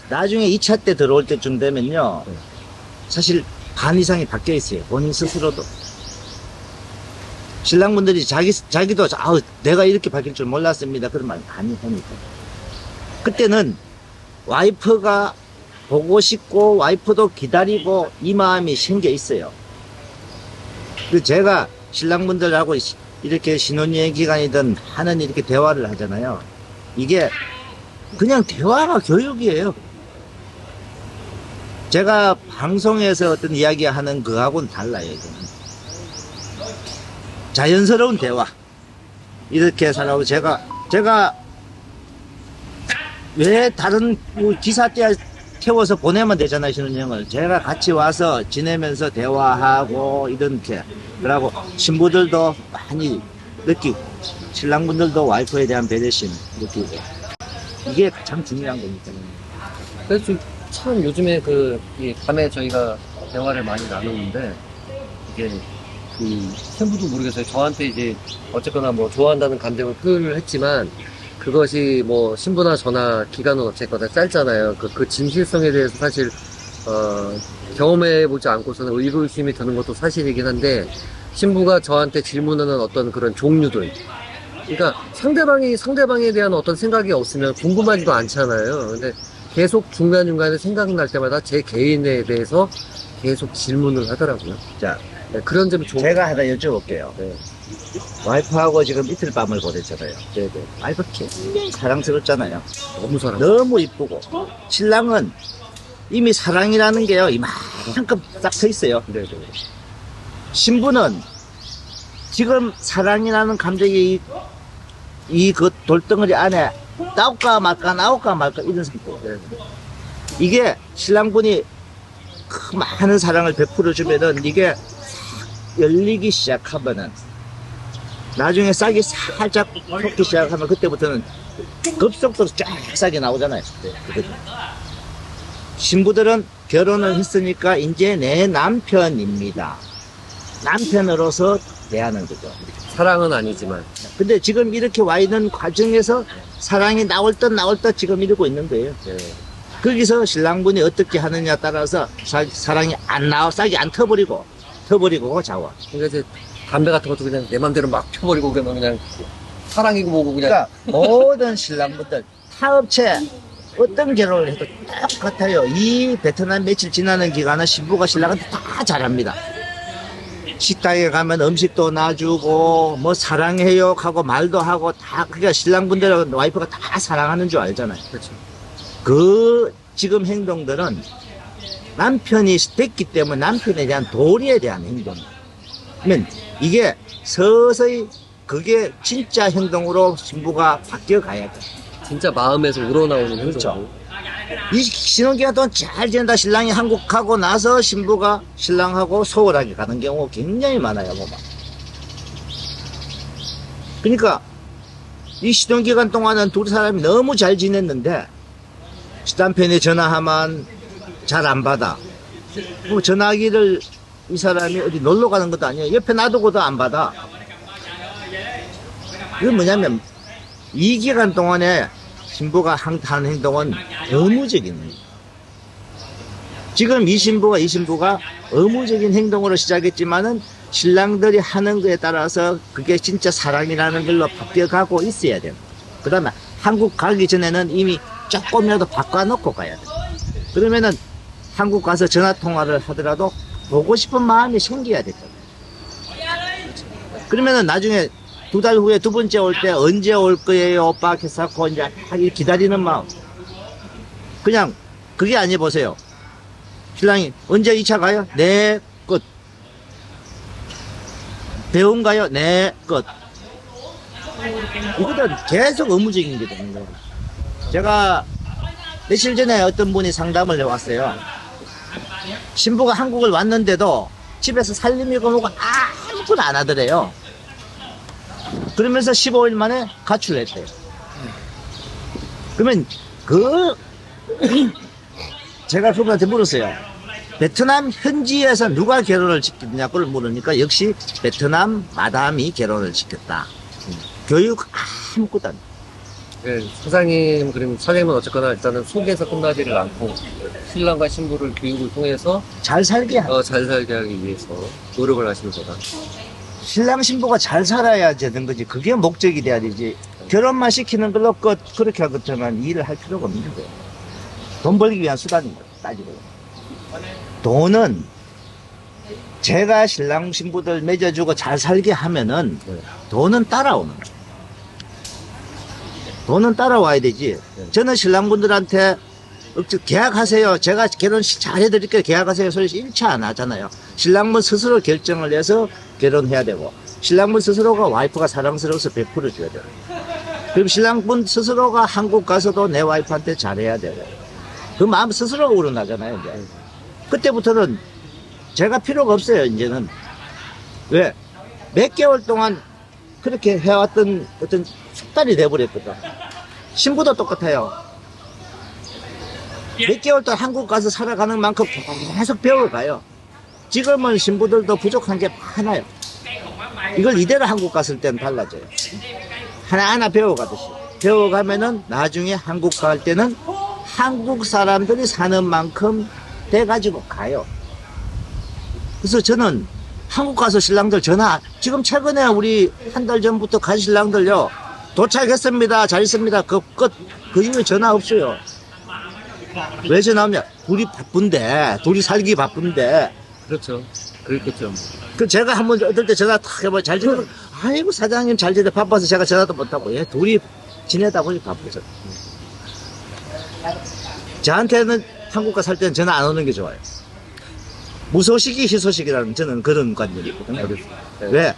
나중에 2차 때 들어올 때쯤 되면요. 사실 반 이상이 바뀌어 있어요. 본인 스스로도. 신랑분들이 자기도, 아우, 내가 이렇게 바뀔 줄 몰랐습니다. 그런 말 많이 하니까. 그때는 와이프가 보고 싶고, 와이프도 기다리고, 이 마음이 생겨 있어요. 그 제가 신랑분들하고 이렇게 신혼여행 기간이든 하는 이렇게 대화를 하잖아요. 이게 그냥 대화가 교육이에요. 제가 방송에서 어떤 이야기 하는 그거하고는 달라요, 이거는. 자연스러운 대화. 이렇게 살아고 제가 왜 다른 기사 때 태워서 보내면 되잖아요, 신혼여행을. 제가 같이 와서 지내면서 대화하고, 이렇게. 그러고 신부들도 많이 느끼고, 신랑분들도 와이프에 대한 배려심 느끼고. 이게 가장 중요한 거니까요. 그래서 참 요즘에 이 밤에 저희가 대화를 많이 나누는데, 이게 신부도 모르겠어요. 저한테 이제 어쨌거나 뭐 좋아한다는 감정을 표현을 했지만, 그것이 뭐 신부나 저나 기간은 어쨌거나 짧잖아요. 그 진실성에 대해서 사실 경험해보지 않고서는 의구심이 드는 것도 사실이긴 한데, 신부가 저한테 질문하는 어떤 그런 종류들, 그러니까 상대방에 대한 어떤 생각이 없으면 궁금하지도 않잖아요. 근데 계속 중간중간에 생각날 때마다 제 개인에 대해서 계속 질문을 하더라고요. 자, 네, 그런 점이 좋은. 제가 하나 여쭤볼게요. 네. 와이프하고 지금 이틀 밤을 보냈잖아요. 네네. 와이프 굉장히 사랑스럽잖아요. 너무 사랑. 너무 이쁘고. 신랑은 이미 사랑이라는 게요, 이만큼 딱 서 있어요. 네네. 신부는 지금 사랑이라는 감정이 그 돌덩어리 안에 나올까 말까 이런 상태. 네. 이게 신랑분이 그 많은 사랑을 베풀어 주면은 이게 싹 열리기 시작하면은 나중에 싹이 살짝 솟기 시작하면 그때부터는 급속도로 쫙 싹이 나오잖아요. 네. 신부들은 결혼을 했으니까 이제 내 남편입니다. 남편으로서 대하는 거죠. 사랑은 아니지만. 근데 지금 이렇게 와 있는 과정에서 사랑이 나올 듯 지금 이러고 있는 거예요. 네. 거기서 신랑분이 어떻게 하느냐 따라서 사랑이 안 나와, 싹이 안 터버리고 자와. 그러니까 이제 담배 같은 것도 그냥 내 맘대로 막 펴버리고 그냥 사랑이고 뭐고 그냥. 그러니까 모든 신랑분들 타업체 어떤 결혼을 해도 똑같아요. 이 베트남 며칠 지나는 기간은 신부가 신랑한테 다 잘합니다. 식당에 가면 음식도 놔주고 뭐 사랑해요 하고 말도 하고 다. 그러니까 신랑분들하고 와이프가 다 사랑하는 줄 알잖아요. 그렇죠. 그 지금 행동들은 남편이 됐기 때문에 남편에 대한 도리에 대한 행동. 그러면 이게 서서히 그게 진짜 행동으로 신부가 바뀌어 가야 돼. 진짜 마음에서 우러나오는 행동. 그렇죠. 이 신혼기간 동안 잘 지낸다 신랑이 한국 가고 나서 신부가 신랑하고 소홀하게 가는 경우가 굉장히 많아요. 보면. 그러니까 이 신혼기간 동안은 두 사람이 너무 잘 지냈는데 남편이 전화하면 잘 안 받아. 뭐 전화기를 이 사람이 어디 놀러 가는 것도 아니에요. 옆에 놔두고도 안 받아. 이건 뭐냐면 이 기간 동안에 신부가 하는 행동은 의무적인 행동. 지금 이 신부가 의무적인 행동으로 시작했지만은 신랑들이 하는 거에 따라서 그게 진짜 사랑이라는 걸로 바뀌어가고 있어야 돼요. 그 다음에 한국 가기 전에는 이미 조금이라도 바꿔놓고 가야 돼요. 그러면은 한국 가서 전화통화를 하더라도 보고 싶은 마음이 생겨야 되죠. 그러면은 나중에 2달 후에 두 번째 올 때 언제 올 거예요 오빠 해서 이제 하기 기다리는 마음. 그냥 그게 아니 보세요. 신랑이 언제 2차 가요? 네, 끝. 배움 가요? 네, 끝. 이거는 계속 의무적인 게 되는 거예요. 제가 며칠 전에 어떤 분이 상담을 해왔어요. 신부가 한국을 왔는데도 집에서 살림이고 뭐고 아무것도 안 하더래요. 그러면서 15일 만에 가출했대요. 그러면 제가 그분한테 물었어요. 베트남 현지에서 누가 결혼을 시켰냐고 물으니까 역시 베트남 마담이 결혼을 시켰다. 교육 아무것도 안 돼. 예, 사장님, 그럼 사장님은 어쨌거나 일단은 속에서 끝나지를 않고 신랑과 신부를 교육을 통해서 잘 살게 하는 잘 살게 하기 위해서 노력을 하시는 거다. 신랑 신부가 잘 살아야 되는 거지. 그게 목적이 돼야 되지. 결혼만 시키는 걸로 그렇게 하겠지만 일을 할 필요가 없는 거예요. 돈 벌기 위한 수단입니다. 따지고. 돈은 제가 신랑 신부들 맺어주고 잘 살게 하면은 네. 돈은 따라오는 거예요. 돈은 따라와야 되지. 네. 저는 신랑분들한테 계약하세요. 제가 결혼식 잘 해드릴게요. 계약하세요. 소리 일체 안 하잖아요. 신랑분 스스로 결정을 해서 결혼해야 되고, 신랑분 스스로가 와이프가 사랑스러워서 100% 줘야 되고, 그럼 신랑분 스스로가 한국 가서도 내 와이프한테 잘해야 되고, 그 마음 스스로가 우러나잖아요. 이제. 그때부터는 제가 필요가 없어요. 이제는. 왜? 몇 개월 동안 그렇게 해왔던 어떤 숙달이 돼버렸거든. 신부도 똑같아요. 몇 개월 동안 한국 가서 살아가는 만큼 계속 배워가요. 지금은 신부들도 부족한 게 많아요. 이걸 이대로 한국 갔을 때는 달라져요. 하나하나 배워가듯이. 배워가면은 나중에 한국 갈 때는 한국 사람들이 사는 만큼 돼가지고 가요. 그래서 저는 한국 가서 신랑들 지금 최근에 우리 한 달 전부터 간 신랑들요, 도착했습니다. 잘 있습니다. 그 이후에 전화 없어요. 왜 전화 없냐? 둘이 살기 바쁜데. 그렇죠. 그렇겠죠. 제가 한번 어떨 때 전화 탁 해봐. 잘 지내? 아이고, 사장님 잘 지내. 바빠서 제가 전화도 못하고. 예, 둘이 지내다 보니 바쁘죠. 저한테는 한국 가 살 때는 전화 안 오는 게 좋아요. 무소식이 희소식이라는 저는 그런 관념이 있거든요. 네. 왜?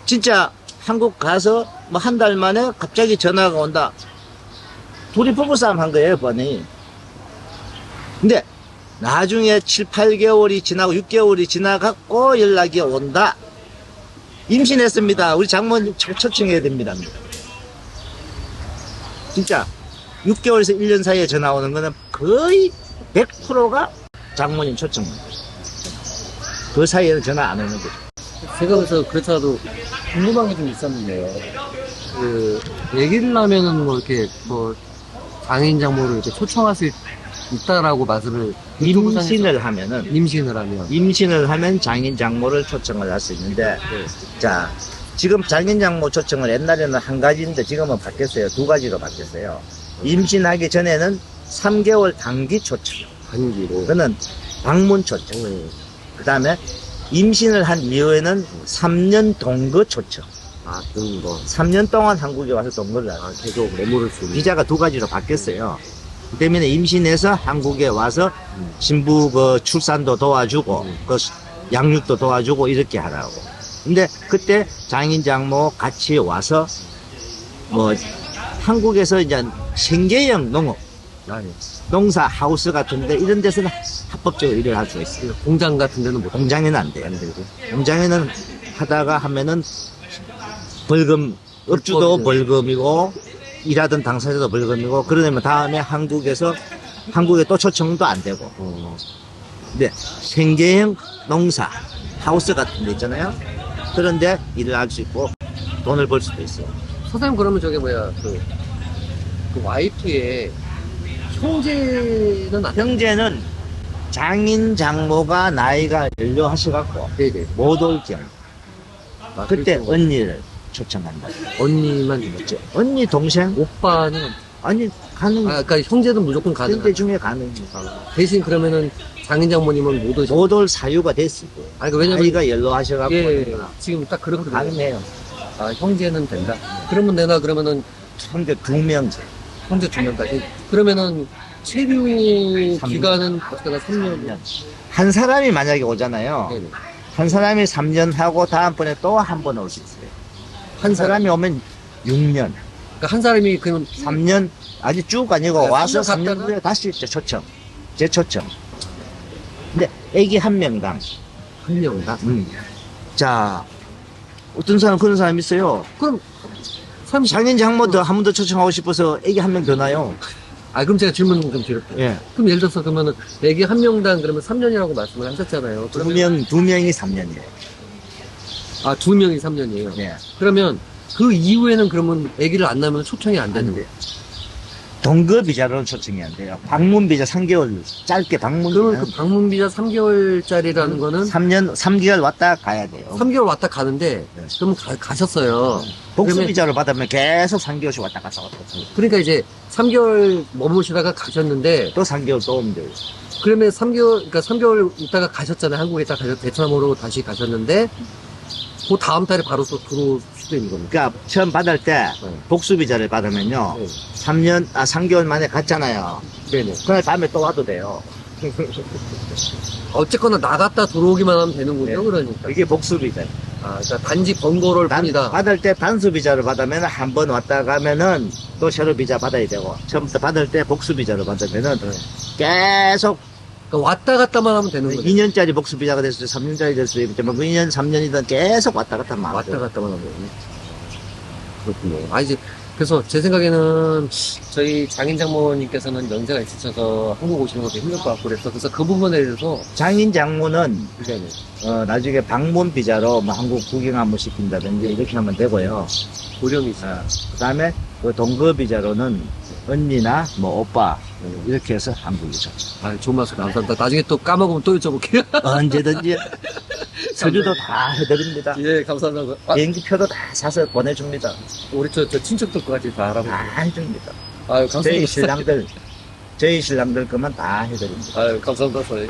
진짜 한국 가서 뭐 한 달 만에 갑자기 전화가 온다. 둘이 부부싸움 한 거예요, 번이. 근데 나중에 7, 8개월이 지나고 6개월이 지나갖고 연락이 온다. 임신했습니다. 우리 장모님 초청해야 됩니다. 진짜 6개월에서 1년 사이에 전화 오는 거는 거의 100%가 장모님 초청입니다. 그 사이에는 전화 안 오는 거죠. 제가 그래서 그렇더라도 궁금한 게 좀 있었는데요. 얘기를 하면은 뭐 이렇게 뭐 장인 장모를 이렇게 초청할 수 있다라고 말씀을 임신을 하면은 임신을 하면 장인 장모를 초청을 할 수 있는데, 자, 지금 장인 장모 초청을 옛날에는 한 가지인데 지금은 바뀌었어요. 두 가지로 바뀌었어요. 임신하기 전에는 3개월 단기 초청. 단기로. 그거는 방문 초청. 그 다음에 임신을 한 이후에는 3년 동거 초청. 아, 그런 거. 3년 동안 한국에 와서 동거를 하죠. 계속 머무를 수 있는. 비자가 두 가지로 바뀌었어요. 그 때문에 임신해서 한국에 와서 신부 그 출산도 도와주고, 그 양육도 도와주고 이렇게 하라고. 근데 그때 장인 장모 같이 와서 뭐 한국에서 이제 생계형 농업, 농사 하우스 같은데 이런 데서는 합법적으로 일을 할 수 있어요. 공장 같은 데는 못. 공장에는 안 돼요. 공장에는 하다가 하면은 벌금, 업주도 벌금이고 일하던 당사자도 벌금이고, 그러면 다음에 한국에 또 초청도 안 되고. 근데 생계형 농사 하우스 같은 데 있잖아요. 그런데 일을 할 수 있고 돈을 벌 수도 있어요. 선생님, 그러면 저게 뭐야, 그 와이프의 형제는 안. 형제는 장인 장모가 나이가 연료하셔갖고 네네. 못 올 경우 아, 그때 그렇죠. 언니를 초청한다. 언니만 있죠. 언니 동생 오빠는. 아니 가능. 그러니까 형제는 무조건 가능. 형제 중에 가능. 대신 그러면은 장인 장모님은 못 오죠. 못 올 사유가 됐을 거예요. 그 왜냐면 나이가 연로하셔갖고 예, 지금 딱 그렇거든요. 가능해요. 아, 형제는 된다. 그러면 내가 그러면은 형제 2명. 형제 2명까지. 그러면은 체류 3년. 기간은 어쨌거나 3년. 한 사람이 만약에 오잖아요. 네네. 한 사람이 3년 하고 다음번에 또 한 번 올 수 있어요. 한 사람이 오면 6년, 그러니까 한 사람이 그러면 3년, 아직 쭉 아니고 네, 와서 3년 3년 후에 다시 초청. 재초청. 근데 애기 한 명당. 한 명다. 자, 어떤 사람 그런 사람 있어요. 그럼 장인 장모 더 한 번 더 초청하고 싶어서 애기 한 명 더 나요. 그럼 제가 질문 좀 드릴게요. 예. 그럼 예를 들어서 그러면은 애기 한 명당 그러면 3년이라고 말씀을 하셨잖아요. 두 명이 3년이에요. 2명이 3년이에요. 예. 그러면 그 이후에는 그러면 아기를 안 낳으면 초청이 안 되는 거예요? 동거비자로는 초청이 안 돼요. 방문비자 3개월, 짧게 그러면 방문비자. 그 방문비자 3개월짜리라는 거는 3개월 왔다 가야 돼요. 3개월 왔다 가는데, 네. 그러면 가셨어요. 복수비자를 받으면 계속 3개월씩 왔다 갔다 왔다 갔다. 그러니까 이제 3개월 머무시다가 가셨는데, 또 3개월 또 오면 돼요. 그러면 3개월, 그러니까 3개월 있다가 가셨잖아요. 한국에 있다가 베트남으로 다시 가셨는데, 그 다음 달에 바로 또 들어올 수도 있는 겁니다. 그러니까 처음 받을 때 네. 복수비자를 받으면요. 네. 3개월 만에 갔잖아요. 네네. 그날 밤에 또 와도 돼요. 어쨌거나 나갔다 들어오기만 하면 되는군요, 네. 그러니까. 이게 복수비자예요. 아, 그러니까 단지 번거로울 뿐이다. 받을 때 단수비자를 받으면 한 번 왔다 가면은 또 새로 비자 받아야 되고, 처음부터 받을 때 복수비자를 받으면은 계속 그러니까 왔다 갔다만 하면 되는 거예요. 2년짜리 복수비자가 될 수도 있고, 3년짜리 될 수도 있고, 뭐 2년, 3년이든 계속 왔다 갔다 하면 안 왔다 돼요. 갔다만 하면 되는 그렇군요. 아, 이제, 그래서 제 생각에는 저희 장인 장모님께서는 연세가 있으셔서 한국 오시는 것도 힘들 것 같고 그래서 그 부분에 대해서 장인 장모는 네네. 나중에 방문 비자로 뭐 한국 구경 한번 시킨다든지 이렇게 하면 되고요. 고령이 있어요. 그 다음에 그 동거 비자로는 언니나 뭐 오빠 이렇게 해서 한국이죠. 아, 좋은 말씀 감사합니다. 나중에 또 까먹으면 또 여쭤볼게요. 언제든지 서류도 다 해드립니다. 예, 감사합니다. 아, 비행기표도 다 사서 보내줍니다. 우리 저 친척들까지 다 알아보고. 다 해줍니다. 아유, 저희 감사합니다. 신랑들 거만 다 해드립니다. 아유, 감사합니다, 저희.